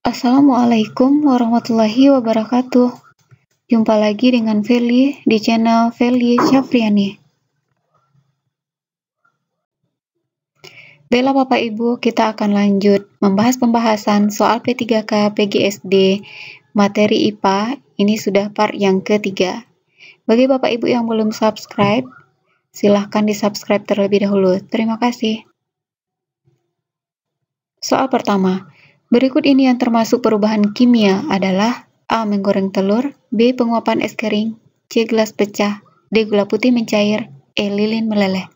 Assalamualaikum warahmatullahi wabarakatuh. Jumpa lagi dengan Feli di channel Feli Syafriani. Baiklah Bapak Ibu, kita akan lanjut membahas pembahasan soal P3K PGSD materi IPA. Ini sudah part yang ketiga. Bagi Bapak Ibu yang belum subscribe, silahkan di-subscribe terlebih dahulu. Terima kasih. Soal pertama. Berikut ini yang termasuk perubahan kimia adalah A. Menggoreng telur, B. Penguapan es kering, C. Gelas pecah, D. Gula putih mencair, E. Lilin meleleh.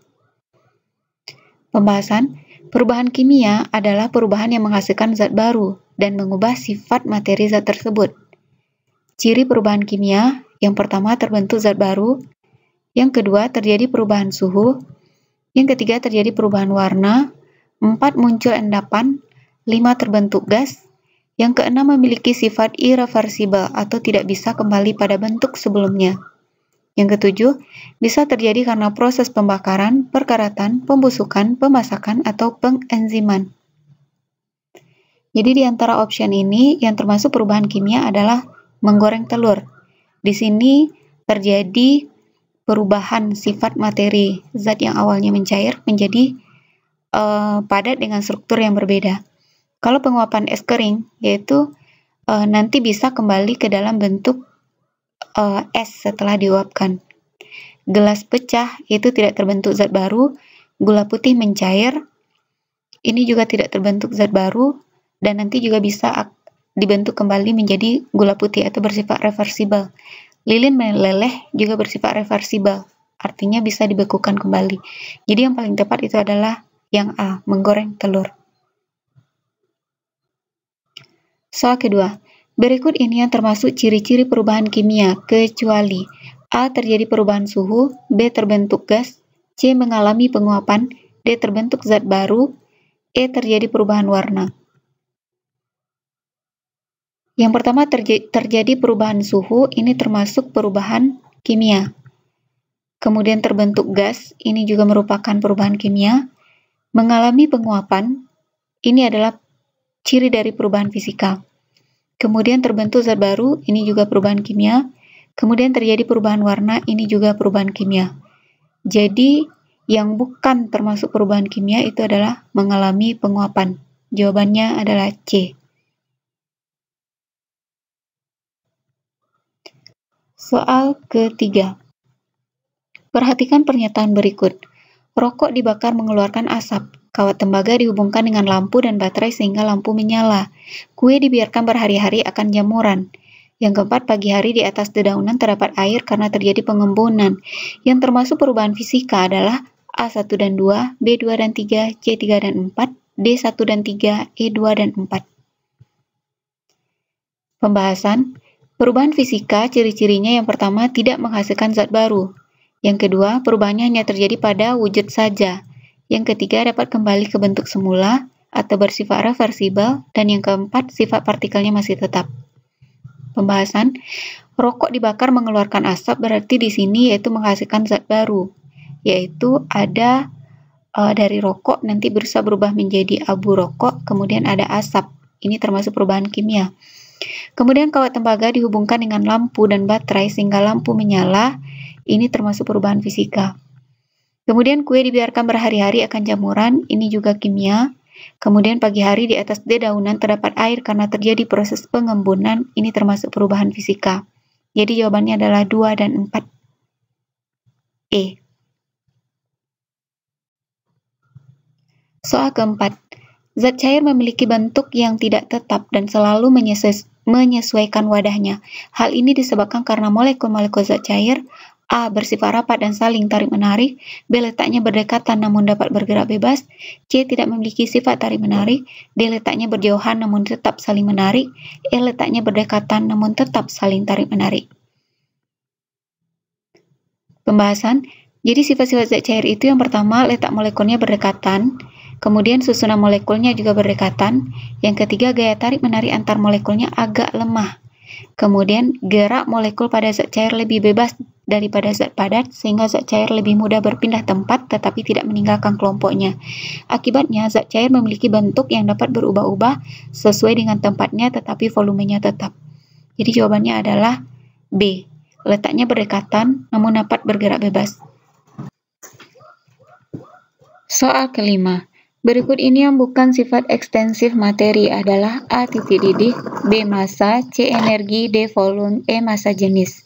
Pembahasan. Perubahan kimia adalah perubahan yang menghasilkan zat baru dan mengubah sifat materi zat tersebut. Ciri perubahan kimia, yang pertama terbentuk zat baru, yang kedua terjadi perubahan suhu, yang ketiga terjadi perubahan warna, 4. Muncul endapan, 5. Terbentuk gas, yang keenam memiliki sifat irreversibel atau tidak bisa kembali pada bentuk sebelumnya. Yang ketujuh, bisa terjadi karena proses pembakaran, perkaratan, pembusukan, pemasakan, atau pengenziman. Jadi di antara option ini yang termasuk perubahan kimia adalah menggoreng telur. Di sini terjadi perubahan sifat materi zat yang awalnya mencair menjadi padat dengan struktur yang berbeda. Kalau penguapan es kering, yaitu nanti bisa kembali ke dalam bentuk es setelah diuapkan. Gelas pecah, itu tidak terbentuk zat baru. Gula putih mencair, ini juga tidak terbentuk zat baru, dan nanti juga bisa dibentuk kembali menjadi gula putih atau bersifat reversibel. Lilin meleleh juga bersifat reversibel, artinya bisa dibekukan kembali. Jadi yang paling tepat itu adalah yang A, menggoreng telur. Soal kedua, berikut ini yang termasuk ciri-ciri perubahan kimia kecuali A. Terjadi perubahan suhu, B. Terbentuk gas, C. Mengalami penguapan, D. Terbentuk zat baru, E. Terjadi perubahan warna. Yang pertama terjadi perubahan suhu, ini termasuk perubahan kimia. Kemudian terbentuk gas, ini juga merupakan perubahan kimia. Mengalami penguapan, ini adalah ciri dari perubahan fisika. Kemudian terbentuk zat baru, ini juga perubahan kimia. Kemudian terjadi perubahan warna, ini juga perubahan kimia. Jadi, yang bukan termasuk perubahan kimia itu adalah mengalami penguapan. Jawabannya adalah C. Soal ketiga. Perhatikan pernyataan berikut. Rokok dibakar mengeluarkan asap. Kawat tembaga dihubungkan dengan lampu dan baterai sehingga lampu menyala. Kue dibiarkan berhari-hari akan jamuran. Yang keempat, pagi hari di atas dedaunan terdapat air karena terjadi pengembunan. Yang termasuk perubahan fisika adalah A1 dan 2, B2 dan 3, C3 dan 4, D1 dan 3, E2 dan 4. Pembahasan. Perubahan fisika, ciri-cirinya yang pertama tidak menghasilkan zat baru. Yang kedua, perubahannya hanya terjadi pada wujud saja. Yang ketiga, dapat kembali ke bentuk semula atau bersifat reversibel. Dan yang keempat, sifat partikelnya masih tetap. Pembahasan. Rokok dibakar mengeluarkan asap berarti di sini yaitu menghasilkan zat baru. Yaitu ada dari rokok nanti bisa berubah menjadi abu rokok, kemudian ada asap. Ini termasuk perubahan kimia. Kemudian kawat tembaga dihubungkan dengan lampu dan baterai sehingga lampu menyala. Ini termasuk perubahan fisika. Kemudian kue dibiarkan berhari-hari akan jamuran, ini juga kimia. Kemudian pagi hari di atas dedaunan terdapat air karena terjadi proses pengembunan, ini termasuk perubahan fisika. Jadi jawabannya adalah 2 dan 4. E. Soal keempat. Zat cair memiliki bentuk yang tidak tetap dan selalu menyesuaikan wadahnya. Hal ini disebabkan karena molekul-molekul zat cair A. Bersifat rapat dan saling tarik-menarik, B. Letaknya berdekatan namun dapat bergerak bebas, C. Tidak memiliki sifat tarik-menarik, D. Letaknya berjauhan namun tetap saling menarik, E. Letaknya berdekatan namun tetap saling tarik-menarik. Pembahasan. Jadi sifat-sifat zat cair itu yang pertama letak molekulnya berdekatan, kemudian susunan molekulnya juga berdekatan, yang ketiga gaya tarik-menarik antar molekulnya agak lemah. Kemudian gerak molekul pada zat cair lebih bebas daripada zat padat, sehingga zat cair lebih mudah berpindah tempat tetapi tidak meninggalkan kelompoknya. Akibatnya, zat cair memiliki bentuk yang dapat berubah-ubah sesuai dengan tempatnya tetapi volumenya tetap. Jadi jawabannya adalah B. Letaknya berdekatan namun dapat bergerak bebas. Soal kelima. Berikut ini yang bukan sifat ekstensif materi adalah A. Titik didih, B. Massa, C. Energi, D. Volume, E. Massa jenis.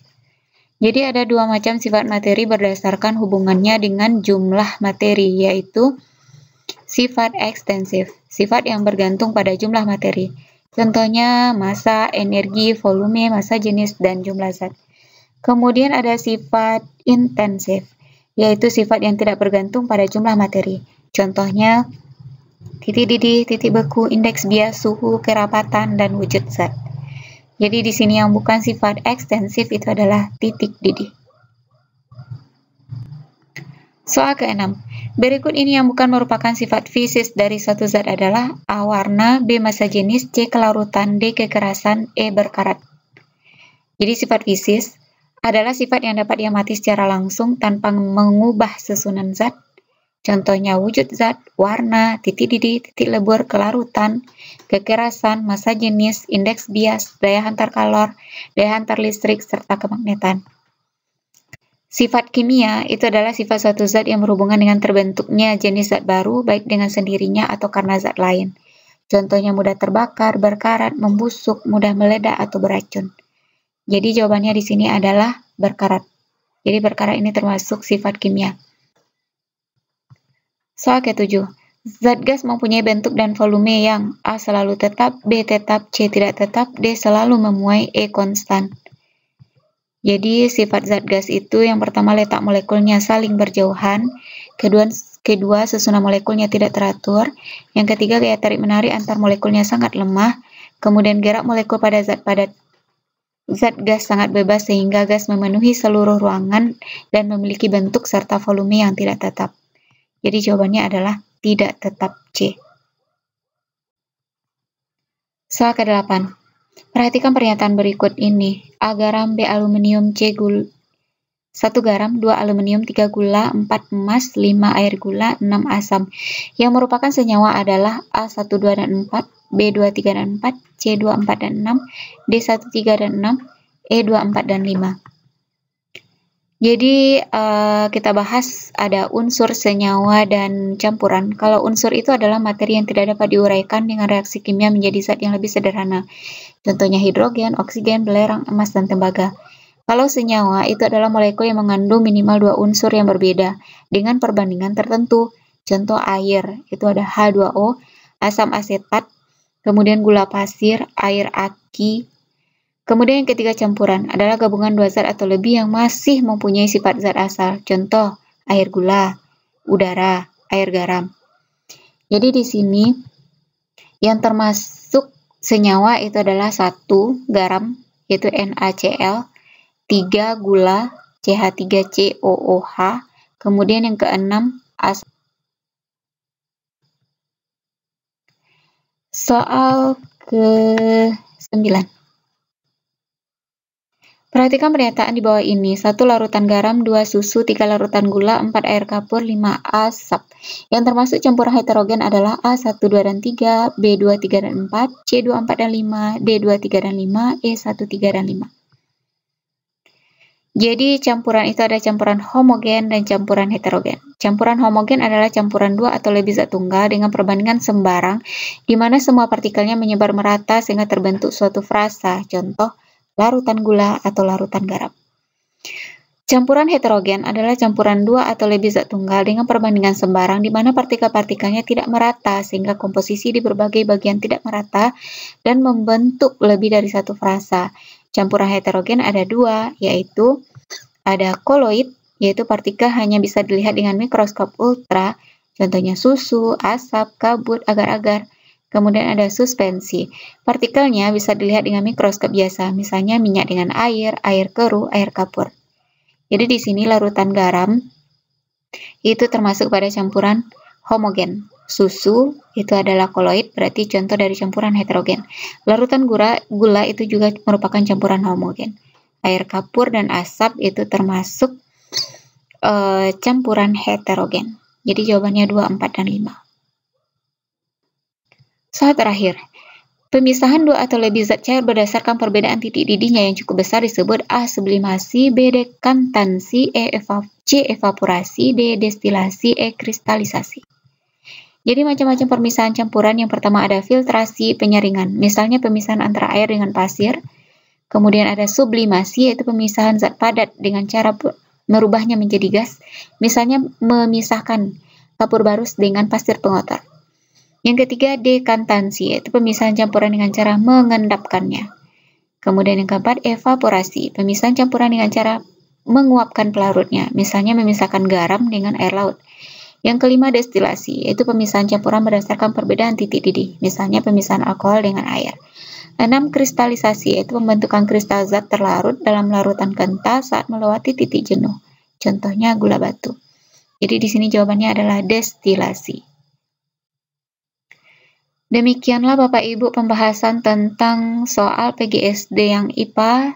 Jadi ada dua macam sifat materi berdasarkan hubungannya dengan jumlah materi, yaitu sifat ekstensif, sifat yang bergantung pada jumlah materi. Contohnya massa, energi, volume, massa jenis, dan jumlah zat. Kemudian ada sifat intensif, yaitu sifat yang tidak bergantung pada jumlah materi. Contohnya titik didih, titik beku, indeks bias, suhu, kerapatan, dan wujud zat. Jadi di sini yang bukan sifat ekstensif itu adalah titik didih. Soal ke-6. Berikut ini yang bukan merupakan sifat fisis dari suatu zat adalah A. Warna, B. Massa jenis, C. Kelarutan, D. Kekerasan, E. Berkarat. Jadi sifat fisis adalah sifat yang dapat diamati secara langsung tanpa mengubah susunan zat. Contohnya wujud zat, warna, titik didih, titik lebur, kelarutan, kekerasan, massa jenis, indeks bias, daya hantar kalor, daya hantar listrik, serta kemagnetan. Sifat kimia itu adalah sifat suatu zat yang berhubungan dengan terbentuknya jenis zat baru, baik dengan sendirinya atau karena zat lain. Contohnya mudah terbakar, berkarat, membusuk, mudah meledak, atau beracun. Jadi jawabannya di sini adalah berkarat. Jadi berkarat ini termasuk sifat kimia. Soal ke-7. Zat gas mempunyai bentuk dan volume yang A. Selalu tetap, B. Tetap, C. Tidak tetap, D. Selalu memuai, E. Konstan. Jadi sifat zat gas itu yang pertama letak molekulnya saling berjauhan, kedua susunan molekulnya tidak teratur, yang ketiga gaya tarik-menarik antar molekulnya sangat lemah, kemudian gerak molekul pada zat padat. Zat gas sangat bebas sehingga gas memenuhi seluruh ruangan dan memiliki bentuk serta volume yang tidak tetap. Jadi jawabannya adalah tidak tetap C. Soal ke-8. Perhatikan pernyataan berikut ini. A. Garam, B. Aluminium, C. 1 garam, 2 aluminium, 3 gula, 4 emas, 5 air gula, 6 asam. Yang merupakan senyawa adalah A. 1, 2, dan 4, B. 2, 3, dan 4, C. 2, 4, dan 6, D. 1, 3, dan 6, E. 2, 4, dan 5. Jadi kita bahas ada unsur, senyawa, dan campuran. Kalau unsur itu adalah materi yang tidak dapat diuraikan dengan reaksi kimia menjadi zat yang lebih sederhana. Contohnya hidrogen, oksigen, belerang, emas, dan tembaga. Kalau senyawa itu adalah molekul yang mengandung minimal 2 unsur yang berbeda dengan perbandingan tertentu. Contoh air, itu ada H2O, asam asetat, kemudian gula pasir, air aki. Kemudian yang ketiga campuran adalah gabungan 2 zat atau lebih yang masih mempunyai sifat zat asal. Contoh air gula, udara, air garam. Jadi di sini yang termasuk senyawa itu adalah 1 garam yaitu NaCl, 3 gula CH3COOH, kemudian yang ke-6 asam. Soal ke-9. Perhatikan pernyataan di bawah ini. 1 larutan garam, 2 susu, 3 larutan gula, 4 air kapur, 5 asap. Yang termasuk campuran heterogen adalah A 1, 2, dan 3, B 2, 3, dan 4, C 2, 4, dan 5, D 2, 3, dan 5, E 1, 3, dan 5. Jadi campuran itu ada campuran homogen dan campuran heterogen. Campuran homogen adalah campuran 2 atau lebih zat tunggal dengan perbandingan sembarang, di mana semua partikelnya menyebar merata sehingga terbentuk suatu frasa. Contoh larutan gula atau larutan garam. Campuran heterogen adalah campuran 2 atau lebih zat tunggal dengan perbandingan sembarang di mana partikel-partikelnya tidak merata sehingga komposisi di berbagai bagian tidak merata dan membentuk lebih dari satu frasa. Campuran heterogen ada 2, yaitu ada koloid, yaitu partikel hanya bisa dilihat dengan mikroskop ultra, contohnya susu, asap, kabut, agar-agar. Kemudian ada suspensi. Partikelnya bisa dilihat dengan mikroskop biasa, misalnya minyak dengan air, air keruh, air kapur. Jadi di sini larutan garam itu termasuk pada campuran homogen. Susu itu adalah koloid, berarti contoh dari campuran heterogen. Larutan gula itu juga merupakan campuran homogen. air kapur dan asap itu termasuk campuran heterogen. Jadi jawabannya 2, 4, dan 5. Soal terakhir. Pemisahan dua atau lebih zat cair berdasarkan perbedaan titik didihnya yang cukup besar disebut A. Sublimasi, B. Dekantansi, C. Evaporasi, D. Destilasi, E. Kristalisasi. Jadi macam-macam permisahan campuran. Yang pertama ada filtrasi, penyaringan. Misalnya pemisahan antara air dengan pasir. Kemudian ada sublimasi, yaitu pemisahan zat padat dengan cara merubahnya menjadi gas. Misalnya memisahkan kapur barus dengan pasir pengotor. Yang ketiga, dekantansi, yaitu pemisahan campuran dengan cara mengendapkannya. Kemudian yang keempat, evaporasi, pemisahan campuran dengan cara menguapkan pelarutnya, misalnya memisahkan garam dengan air laut. Yang kelima, destilasi, yaitu pemisahan campuran berdasarkan perbedaan titik didih, misalnya pemisahan alkohol dengan air. 6. Kristalisasi, yaitu pembentukan kristal zat terlarut dalam larutan kental saat melewati titik jenuh. Contohnya gula batu. Jadi di sini jawabannya adalah destilasi. Demikianlah Bapak Ibu pembahasan tentang soal PGSD yang IPA.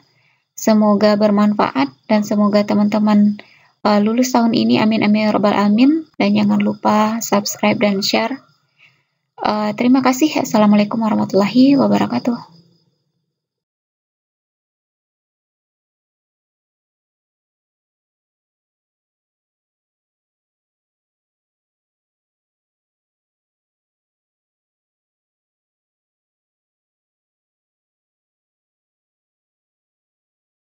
Semoga bermanfaat dan semoga teman-teman lulus tahun ini. Amin amin ya rabbal alamin. Dan jangan lupa subscribe dan share. Terima kasih. Assalamualaikum warahmatullahi wabarakatuh.